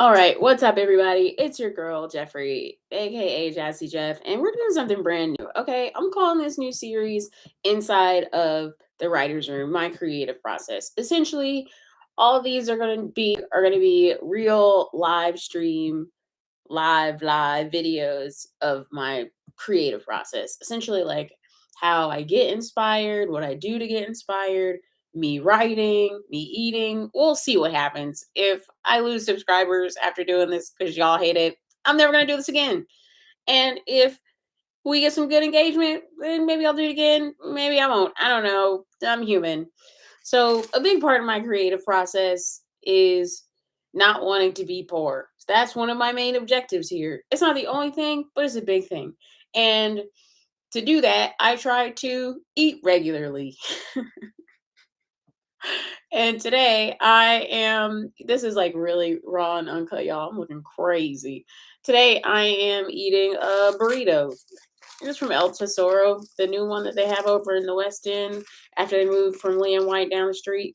All right, what's up, everybody? It's your girl, Jeffrey, aka Jazzy Jeff, and we're doing something brand new. Okay, I'm calling this new series Inside of the Writer's Room, my creative process. Essentially, all of these are going to be real live stream, live videos of my creative process. Essentially, like how I get inspired, what I do to get inspired, me writing, me eating. We'll see what happens. If I lose subscribers after doing this because y'all hate it, I'm never going to do this again. And if we get some good engagement, then maybe I'll do it again. Maybe I won't. I don't know. I'm human. So, a big part of my creative process is not wanting to be poor. That's one of my main objectives here. It's not the only thing, but it's a big thing. And to do that, I try to eat regularly. And today this is like really raw and uncut, y'all. I'm looking crazy. Today I am eating a burrito. It's from El Tesoro, the new one that they have over in the West End after they moved from Leon White down the street.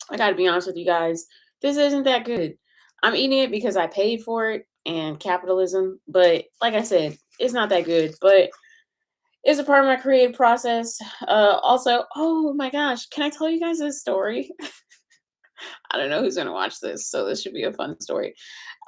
I gotta be honest with you guys, this isn't that good. I'm eating it because I paid for it and capitalism, but like I said, it's not that good. But it's a part of my creative process. Also, oh my gosh, can I tell you guys this story? I don't know who's gonna watch this, so this should be a fun story.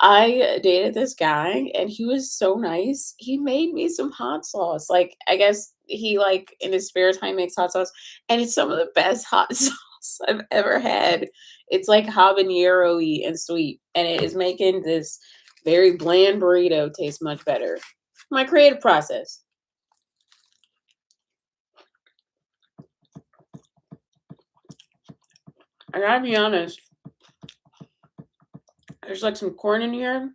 I dated this guy and he was so nice. He made me some hot sauce. Like, I guess he like in his spare time makes hot sauce, and it's some of the best hot sauce I've ever had. It's like habanero-y and sweet, and it is making this very bland burrito taste much better. My creative process. I gotta be honest, there's like some corn in here,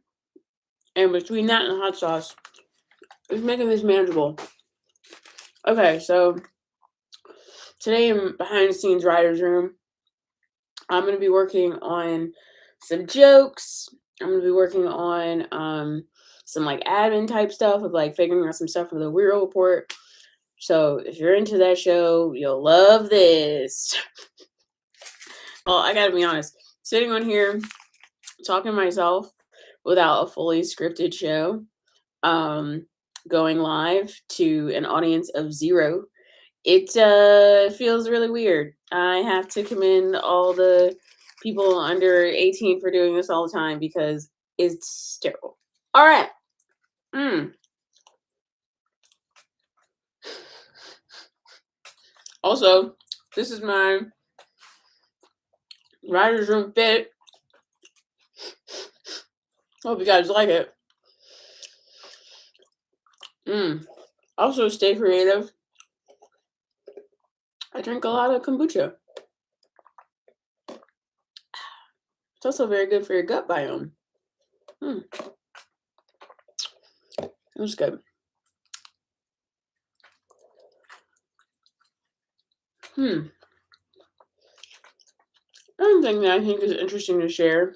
and between that and hot sauce, it's making this manageable. Okay, so today in behind the scenes writer's room, I'm gonna be working on some jokes. I'm gonna be working on some like admin type stuff of like figuring out some stuff for the Weirdo Report. So if you're into that show, you'll love this. Well, I gotta be honest, sitting on here talking to myself without a fully scripted show, going live to an audience of zero, it feels really weird. I have to commend all the people under 18 for doing this all the time because it's terrible. All right. Also, this is my writer's room fit. Hope you guys like it. Also, stay creative. I drink a lot of kombucha. It's also very good for your gut biome. It was good. Another thing that I think is interesting to share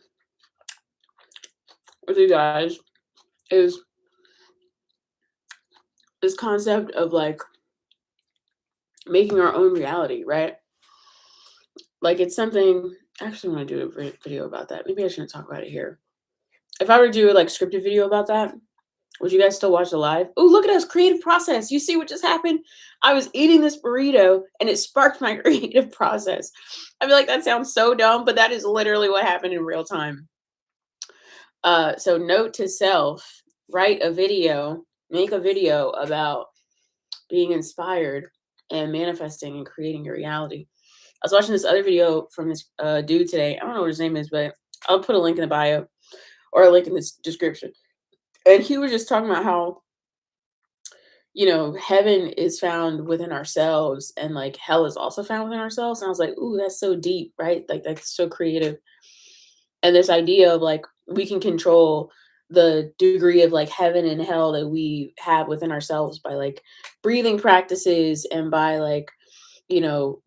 with you guys is this concept of like making our own reality, right? Like it's something. I actually want to do a video about that. Maybe I shouldn't talk about it here. If I were to do a like scripted video about that, would you guys still watch the live? Oh, look at us, creative process. You see what just happened? I was eating this burrito and it sparked my creative process. I feel like that sounds so dumb, but that is literally what happened in real time. So note to self, make a video about being inspired and manifesting and creating your reality. I was watching this other video from this dude today. I don't know what his name is, but I'll put a link in the bio or a link in this description. And he was just talking about how, heaven is found within ourselves and like hell is also found within ourselves. And I was like, ooh, that's so deep, right? Like that's so creative. And this idea of like we can control the degree of like heaven and hell that we have within ourselves by like breathing practices and by like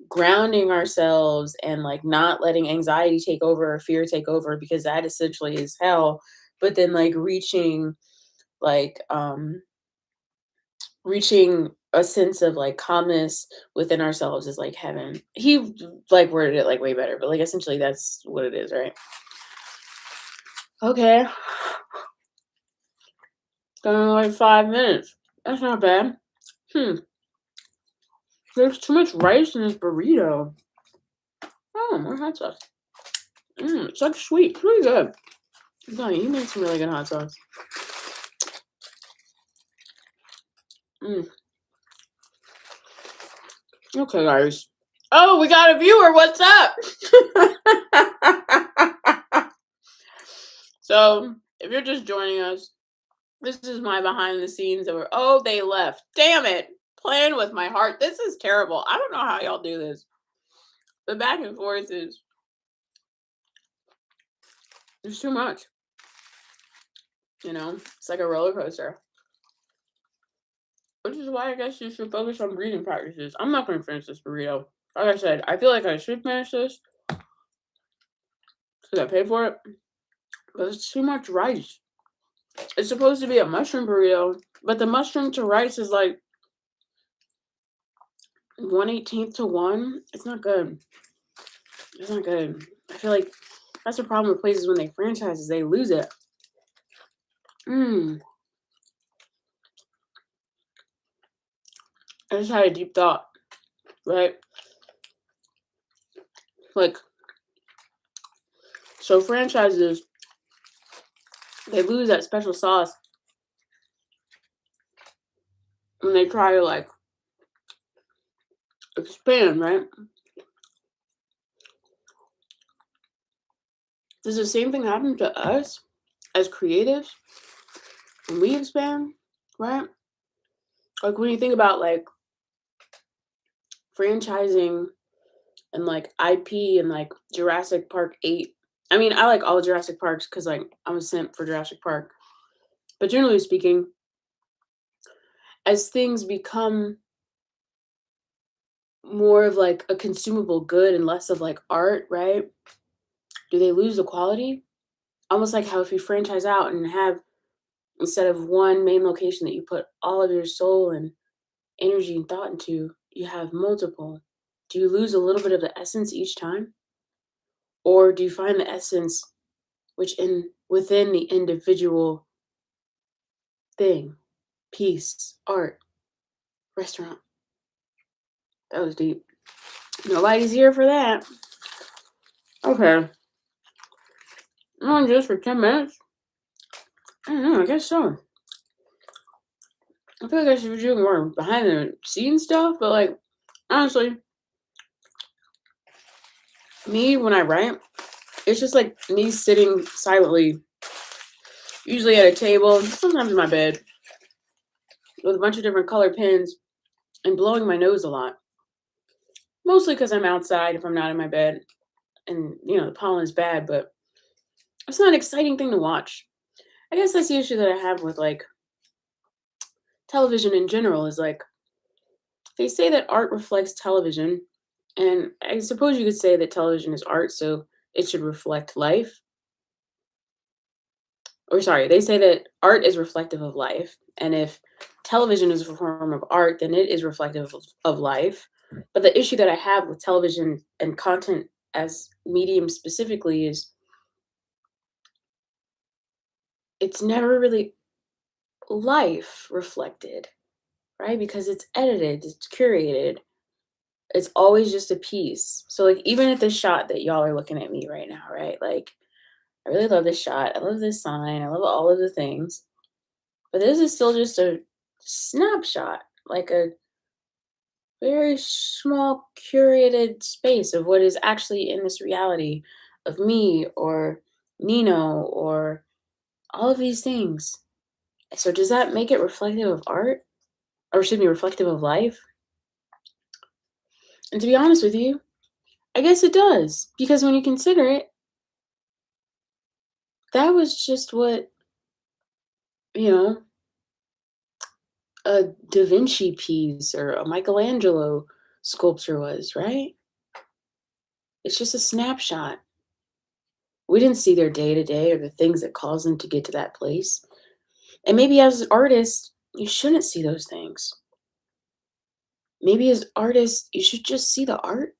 grounding ourselves and like not letting anxiety take over or fear take over, because that essentially is hell. But then like like reaching a sense of like calmness within ourselves is like heaven. He like worded it like way better, but like essentially that's what it is, right? Okay. Gonna like 5 minutes. That's not bad. Hmm. There's too much rice in this burrito. Oh, more hot sauce. It's like sweet. It's really good. No, you made some really good hot sauce. Mm. Okay, guys. Oh, we got a viewer. What's up? So, if you're just joining us, this is my behind the scenes of oh, they left. Damn it. Playing with my heart. This is terrible. I don't know how y'all do this. The back and forth is there's too much. It's like a roller coaster. Which is why I guess you should focus on breathing practices. I'm not going to finish this burrito. Like I said, I feel like I should finish this because I paid for it, but it's too much rice. It's supposed to be a mushroom burrito, but the mushroom to rice is like 1/18 to 1. It's not good. It's not good. I feel like that's the problem with places when they franchise is they lose it. I just had a deep thought, right? Like, so franchises, they lose that special sauce when they try to like expand, right? Does the same thing happen to us as creatives when we expand, right? Like when you think about like franchising and like IP and like Jurassic Park 8. I mean, I like all Jurassic Parks because like I'm a simp for Jurassic Park. But generally speaking, as things become more of like a consumable good and less of like art, right? Do they lose the quality? Almost like how if you franchise out and have instead of one main location that you put all of your soul and energy and thought into, you have multiple. Do you lose a little bit of the essence each time? Or do you find the essence which in within the individual thing, piece, art, restaurant? That was deep. Nobody's here for that. Okay. On just for 10 minutes? I don't know, I guess so. I feel like I should be doing more behind the scenes stuff, but like, honestly, me when I write, it's just like me sitting silently, usually at a table, sometimes in my bed, with a bunch of different color pens and blowing my nose a lot. Mostly because I'm outside if I'm not in my bed. And, the pollen is bad, but it's not an exciting thing to watch. I guess that's the issue that I have with like television in general is like they say that art reflects television, and I suppose you could say that television is art, so it should reflect life. Or sorry, they say that art is reflective of life, and if television is a form of art, then it is reflective of life. But the issue that I have with television and content as medium specifically is it's never really life reflected, right? Because it's edited, it's curated. It's always just a piece. So like even at this shot that y'all are looking at me right now, right? Like I really love this shot. I love this sign. I love all of the things. But this is still just a snapshot, like a very small curated space of what is actually in this reality of me or Nino or all of these things. So does that make it reflective of art? Or should be reflective of life? And to be honest with you, I guess it does. Because when you consider it, that was just what, you know, a Da Vinci piece or a Michelangelo sculpture was, right? It's just a snapshot. We didn't see their day to day or the things that caused them to get to that place. And maybe as artists, you shouldn't see those things. Maybe as artists, you should just see the art.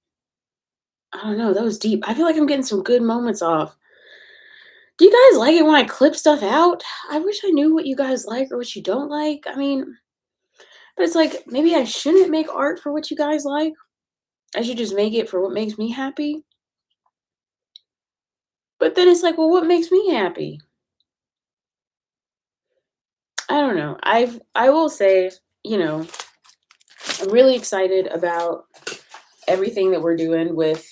I don't know. That was deep. I feel like I'm getting some good moments off Do you guys like it when I clip stuff out? I wish I knew what you guys like or what you don't like. I mean, but it's like maybe I shouldn't make art for what you guys like. I should just make it for what makes me happy. But then it's like, well, what makes me happy? I don't know. I will say, you know, I'm really excited about everything that we're doing with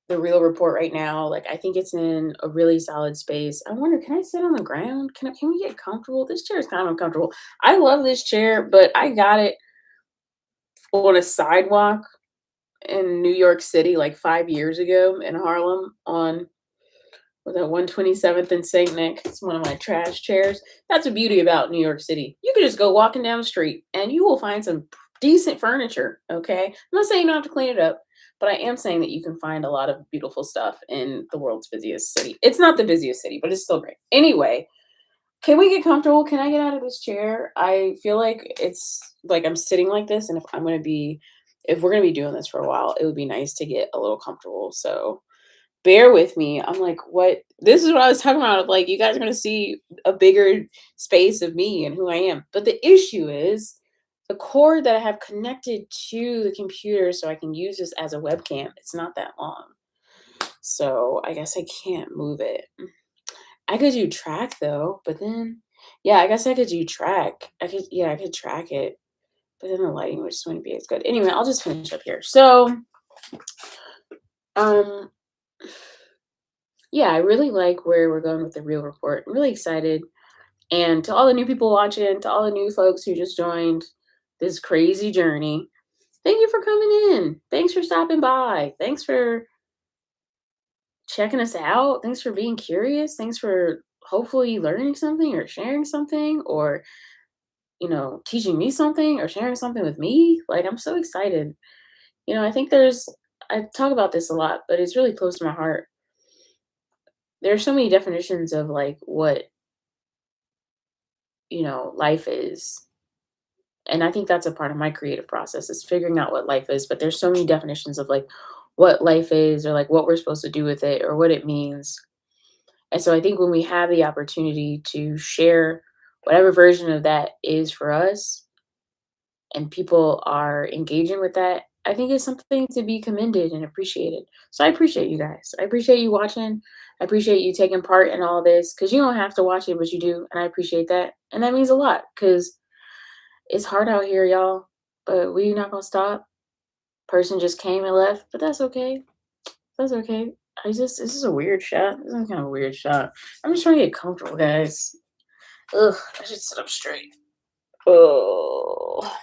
the real report right now. Like I think it's in a really solid space. I wonder, can I sit on the ground? Can we get comfortable? This chair is kind of uncomfortable. I love this chair, but I got it on a sidewalk in New York City like 5 years ago in Harlem on was that 127th and St. Nick. It's one of my trash chairs. That's the beauty about New York City. You can just go walking down the street and you will find some decent furniture. Okay. I'm not saying you don't have to clean it up, but I am saying that you can find a lot of beautiful stuff in the world's busiest city. It's not the busiest city, but it's still great. Anyway, can we get comfortable? Can I get out of this chair? I feel like it's like I'm sitting like this, and if we're gonna be doing this for a while, it would be nice to get a little comfortable. So bear with me. I'm like, what? This is what I was talking about. Of like, you guys are gonna see a bigger space of me and who I am. But the issue is the cord that I have connected to the computer, so I can use this as a webcam. It's not that long, so I guess I can't move it. I could do track though, but then yeah, I guess I could do track. I could track it, but then the lighting would just wouldn't be as good. Anyway, I'll just finish up here. So, um, yeah, I really like where we're going with the real report. I'm really excited. And to all the new people watching, to all the new folks who just joined this crazy journey, thank you for coming in. Thanks for stopping by. Thanks for checking us out. Thanks for being curious. Thanks for hopefully learning something or sharing something or teaching me something or sharing something with me. Like, I'm so excited. I think I talk about this a lot, but it's really close to my heart. There's so many definitions of like what, life is. And I think that's a part of my creative process is figuring out what life is. But there's so many definitions of like what life is or like what we're supposed to do with it or what it means. And so I think when we have the opportunity to share whatever version of that is for us, and people are engaging with that, I think it's something to be commended and appreciated. So I appreciate you guys. I appreciate you watching. I appreciate you taking part in all this because you don't have to watch it, but you do. And I appreciate that. And that means a lot because it's hard out here, y'all. But we not going to stop. Person just came and left, but that's okay. That's okay. This is a weird shot. This is kind of a weird shot. I'm just trying to get comfortable, guys. Ugh, I should sit up straight. Oh.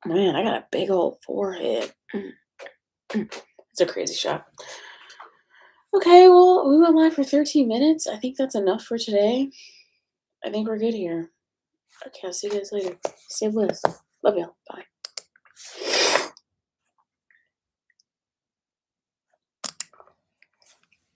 Man, I got a big old forehead. It's a crazy shot. Okay, well, we went live for 13 minutes. I think that's enough for today. I think we're good here. Okay, I'll see you guys later. Stay blessed. Love y'all. Bye.